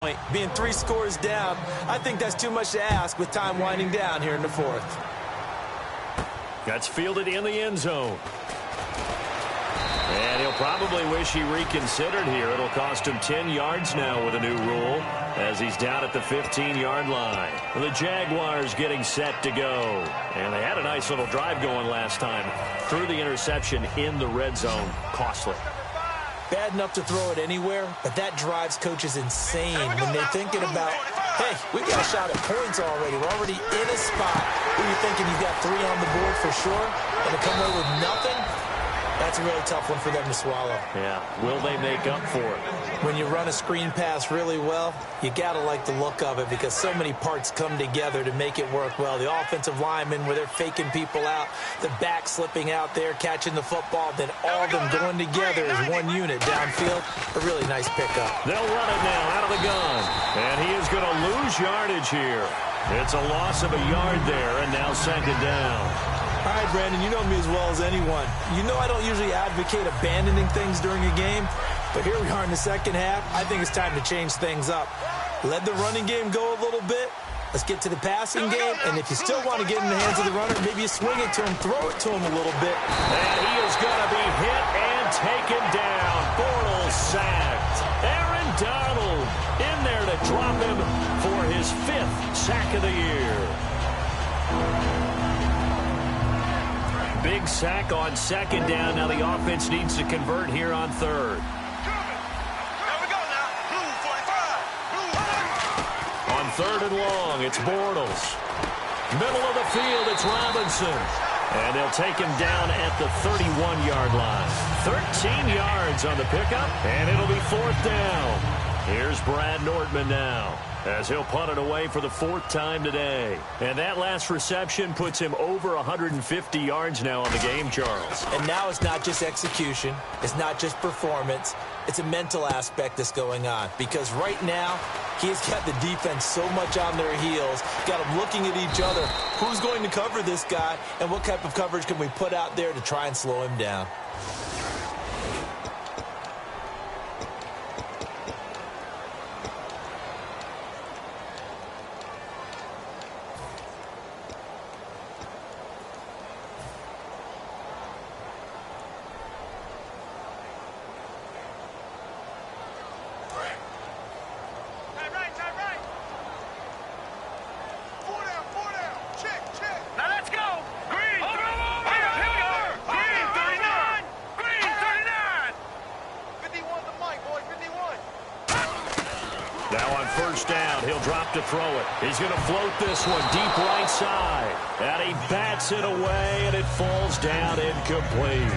point, being 3 scores down, I think that's too much to ask with time winding down here in the 4th. That's fielded in the end zone. And he'll probably wish he reconsidered here. It'll cost him 10 yards now with a new rule as he's down at the 15-yard line. The Jaguars getting set to go. And they had a nice little drive going last time. Threw the interception in the red zone. Costly. Bad enough to throw it anywhere, but that drives coaches insane when they're thinking about, hey, we got a shot at points already. We're already in a spot where you're thinking you've got 3 on the board for sure, and to come away with nothing, that's a really tough one for them to swallow. Yeah, will they make up for it? When you run a screen pass really well, you got to like the look of it because so many parts come together to make it work well. The offensive linemen where they're faking people out, the back slipping out there, catching the football, then all of them going together as one unit downfield. A really nice pickup. They'll run it now out of the gun. And he is going to lose yardage here. It's a loss of a yard there, and now 2nd down. All right, Brandon, you know me as well as anyone. You know I don't usually advocate abandoning things during a game, but here we are in the second half. I think it's time to change things up. Let the running game go a little bit. Let's get to the passing game, and if you still want to get in the hands of the runner, maybe you swing it to him, throw it to him a little bit. And he is going to be hit and taken down. Bortles sacked. Aaron Donald in there to drop him for his 5th sack of the year. Big sack on 2nd down. Now the offense needs to convert here on 3rd. On 3rd and long, it's Bortles. Middle of the field, it's Robinson. And they'll take him down at the 31-yard line. 13 yards on the pickup, and it'll be 4th down. Here's Brad Nordman now, as he'll punt it away for the 4th time today. And that last reception puts him over 150 yards now on the game, Charles. And now it's not just execution. It's not just performance. It's a mental aspect that's going on. Because right now, he's got the defense so much on their heels. Got them looking at each other. Who's going to cover this guy? And what type of coverage can we put out there to try and slow him down? To throw it. He's going to float this one deep right side. And he bats it away, and it falls down incomplete.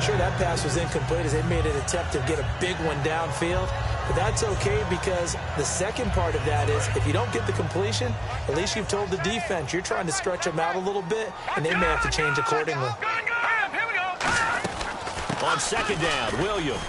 Sure, that pass was incomplete as they made an attempt to get a big one downfield. But that's okay because the second part of that is if you don't get the completion, at least you've told the defense you're trying to stretch them out a little bit, and they may have to change accordingly. On 2nd down, Williams.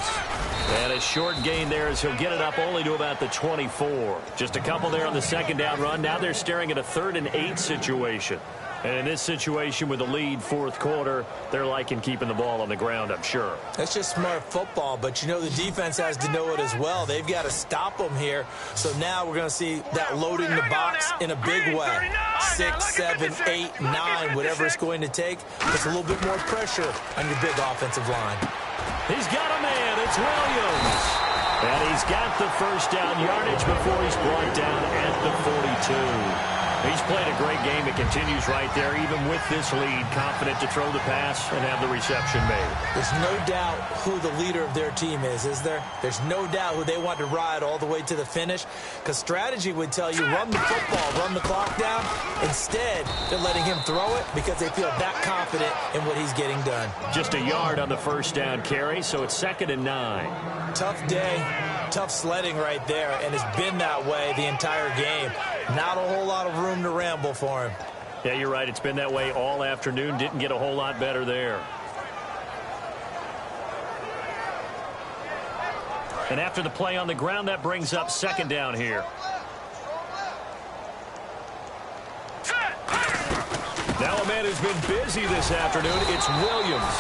And a short gain there as he'll get it up only to about the 24. Just a couple there on the 2nd down run. Now they're staring at a 3rd and 8 situation. And in this situation with the lead 4th quarter, they're liking keeping the ball on the ground, I'm sure. That's just smart football, but you know the defense has to know it as well. They've got to stop them here. So now we're going to see that loading the box in a big way. 6, 7, 8, 9, whatever it's going to take. Puts a little bit more pressure on your big offensive line. He's got a man. It's Williams. And he's got the 1st down yardage before he's brought down at the 42. He's played a great game. It continues right there, even with this lead, confident to throw the pass and have the reception made. There's no doubt who the leader of their team is there? There's no doubt who they want to ride all the way to the finish, because strategy would tell you run the football, run the clock down. Instead, they're letting him throw it because they feel that confident in what he's getting done. Just a yard on the 1st down carry, so it's 2nd and 9. Tough day, tough sledding right there, and it's been that way the entire game. Not a whole lot of room to ramble for him. Yeah, you're right. It's been that way all afternoon. Didn't get a whole lot better there. And after the play on the ground, that brings up 2nd down here. Now a man who's been busy this afternoon, it's Williams.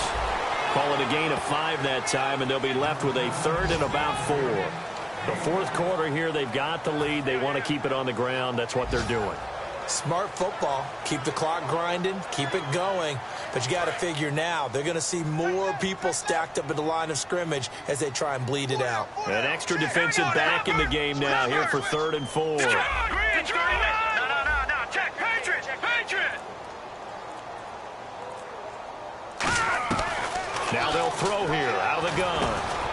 Call it a gain of 5 that time, and they'll be left with a 3rd and about 4. The fourth quarter here, they've got the lead. They want to keep it on the ground. That's what they're doing. Smart football. Keep the clock grinding. Keep it going. But you got to figure now they're going to see more people stacked up at the line of scrimmage as they try and bleed it out. An extra defensive back in the game now here for 3rd and 4. No. Check. Patriot. Now they'll throw here out of the gun.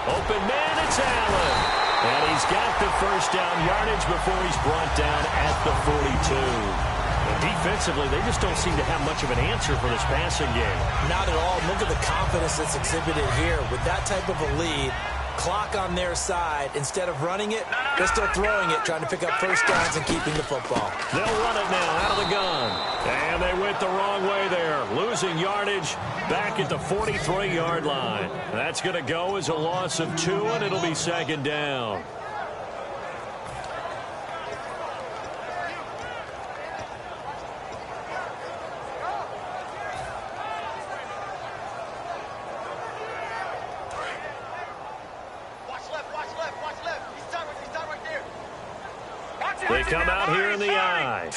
Open man, it's Allen. And he's got the first down yardage before he's brought down at the 42. And defensively, they just don't seem to have much of an answer for this passing game. Not at all. Look at the confidence that's exhibited here. With that type of a lead, clock on their side, instead of running it, they're still throwing it, trying to pick up first downs and keeping the football. They'll run it now out of the gun. And they went the wrong way there, losing yardage back at the 43-yard line. That's going to go as a loss of 2, and it'll be 2nd down. They come out here in the I.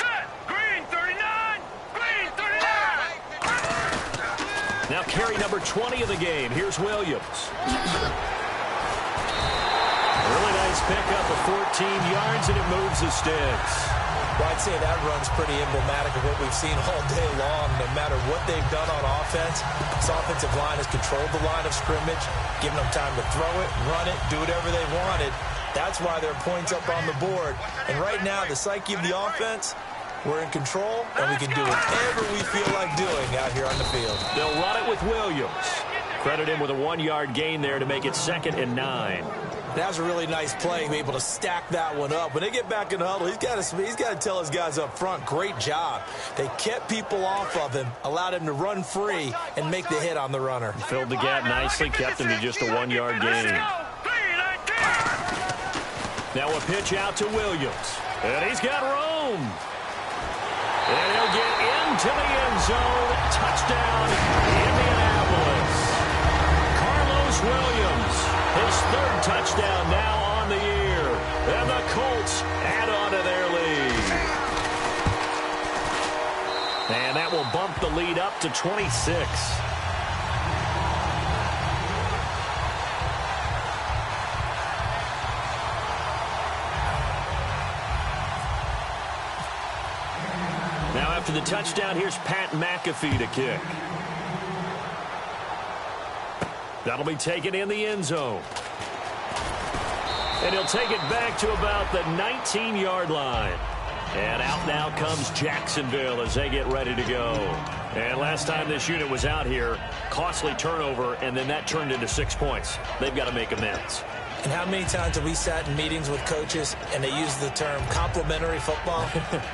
Green 39. Now carry number 20 of the game. Here's Williams. Really nice pickup of 14 yards, and it moves the sticks. Well, I'd say that run's pretty emblematic of what we've seen all day long. No matter what they've done on offense, this offensive line has controlled the line of scrimmage, given them time to throw it, run it, do whatever they wanted. That's why there are points up on the board. And right now, the psyche of the offense, we're in control, and we can do whatever we feel like doing out here on the field. They'll run it with Williams. Credit him with a 1-yard gain there to make it 2nd and 9. That was a really nice play, be able to stack that one up. When they get back in the huddle, he's got to tell his guys up front, great job. They kept people off of him, allowed him to run free, and make the hit on the runner. Filled the gap nicely, kept him to just a 1-yard gain. Now a pitch out to Williams. And he's got room. And he'll get into the end zone. Touchdown, Indianapolis. Carlos Williams, his 3rd touchdown now on the year. And the Colts add on to their lead. And that will bump the lead up to 26. After the touchdown, here's Pat McAfee to kick. That'll be taken in the end zone. And he'll take it back to about the 19-yard line. And out now comes Jacksonville as they get ready to go. And last time this unit was out here, costly turnover, and then that turned into 6 points. They've got to make amends. And how many times have we sat in meetings with coaches and they use the term complementary football?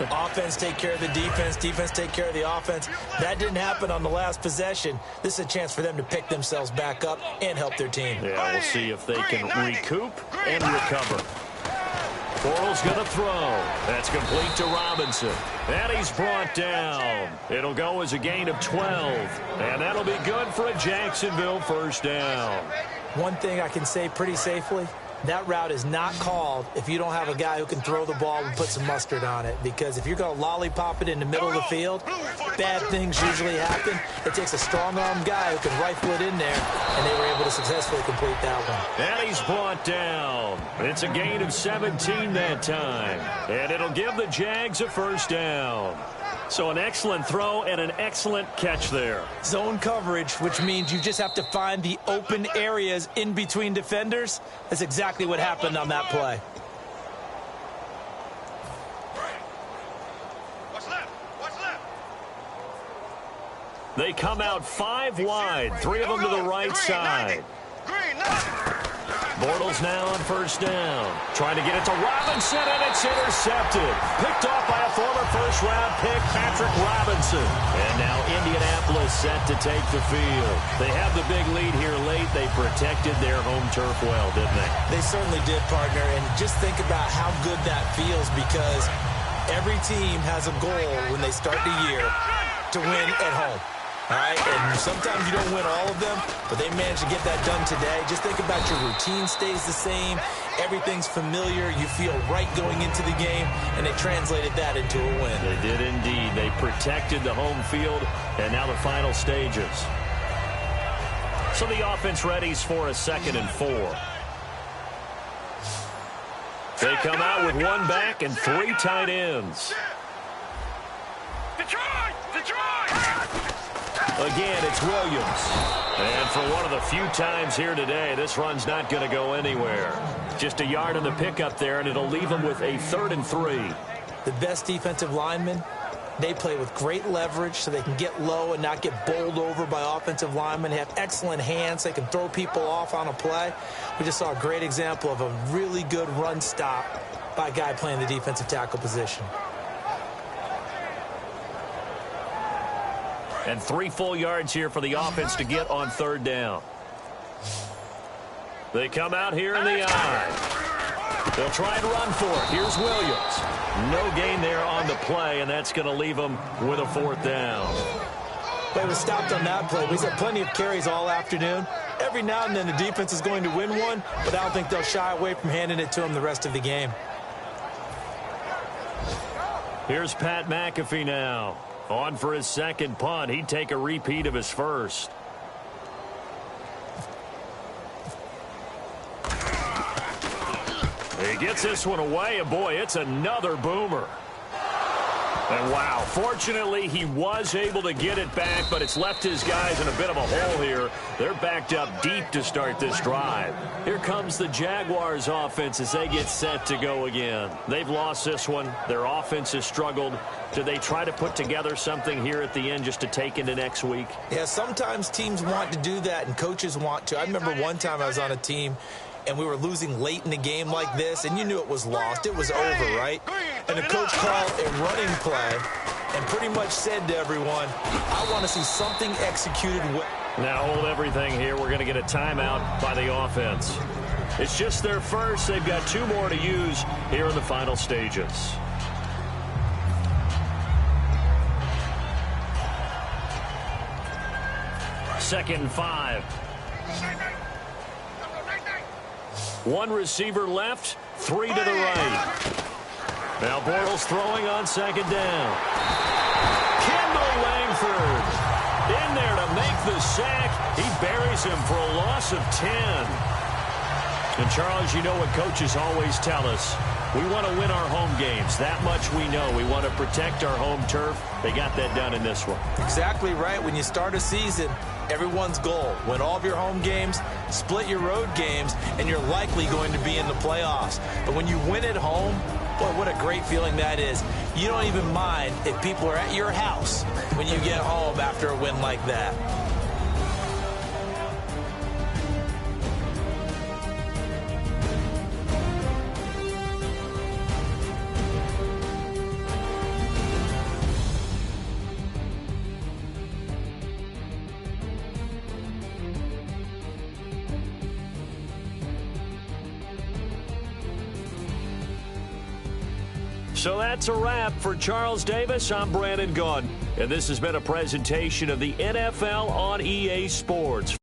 Offense take care of the defense, defense take care of the offense. That didn't happen on the last possession. This is a chance for them to pick themselves back up and help their team. Yeah, we'll see if they can recoup and recover. Bortles going to throw. That's complete to Robinson. And he's brought down. It'll go as a gain of 12. And that'll be good for a Jacksonville first down. One thing I can say pretty safely, that route is not called if you don't have a guy who can throw the ball and put some mustard on it. Because if you're going to lollipop it in the middle of the field, bad things usually happen. It takes a strong-armed guy who can rifle it in there, and they were able to successfully complete that one. And he's brought down. It's a gain of 17 that time. And it'll give the Jags a first down. So an excellent throw and an excellent catch there. Zone coverage, which means you just have to find the open areas in between defenders. That's exactly what happened on that play. They come out 5 wide, 3 of them to the right side. Bortles now on first down. Trying to get it to Robinson, and it's intercepted. Picked off by a former first-round pick, Patrick Robinson. And now Indianapolis set to take the field. They have the big lead here late. They protected their home turf well, didn't they? They certainly did, partner. And just think about how good that feels, because every team has a goal when they start the year to win at home. All right, and sometimes you don't win all of them, but they managed to get that done today. Just think about your routine stays the same. Everything's familiar. You feel right going into the game, and they translated that into a win. They did indeed. They protected the home field, and now the final stages. So the offense readies for a 2nd and 4. They come out with one back and 3 tight ends. Detroit! Detroit! Again, it's Williams. And for one of the few times here today, this run's not going to go anywhere. Just a yard on the pickup there, and it'll leave them with a 3rd and 3. The best defensive linemen, they play with great leverage so they can get low and not get bowled over by offensive linemen. They have excellent hands. They can throw people off on a play. We just saw a great example of a really good run stop by a guy playing the defensive tackle position. And 3 full yards here for the offense to get on 3rd down. They come out here in the eye. They'll try and run for it. Here's Williams. No gain there on the play, and that's going to leave them with a 4th down. They was stopped on that play. We've had plenty of carries all afternoon. Every now and then the defense is going to win one, but I don't think they'll shy away from handing it to them the rest of the game. Here's Pat McAfee now. On for his 2nd punt. He'd take a repeat of his 1st. He gets this one away, and boy, it's another boomer. And wow, fortunately, he was able to get it back, but it's left his guys in a bit of a hole here. They're backed up deep to start this drive. Here comes the Jaguars offense as they get set to go again. They've lost this one. Their offense has struggled. Do they try to put together something here at the end just to take into next week? Yeah, sometimes teams want to do that and coaches want to. I remember one time I was on a team and we were losing late in the game like this, and you knew it was lost. It was over, right? And the coach called a running play and pretty much said to everyone, I want to see something executed. Now hold everything here. We're going to get a timeout by the offense. It's just their first. They've got 2 more to use here in the final stages. Second and 5. 1 receiver left, 3 to the right. Now Bortles throwing on 2nd down. Kendall Langford in there to make the sack. He buries him for a loss of 10. And Charles, you know what coaches always tell us. We want to win our home games. That much we know. We want to protect our home turf. They got that done in this one. Exactly right. When you start a season, everyone's goal, win all of your home games, split your road games, and you're likely going to be in the playoffs. But when you win at home, boy, what a great feeling that is. You don't even mind if people are at your house when you get home after a win like that. So that's a wrap for Charles Davis. I'm Brandon Gaudin, and this has been a presentation of the NFL on EA Sports.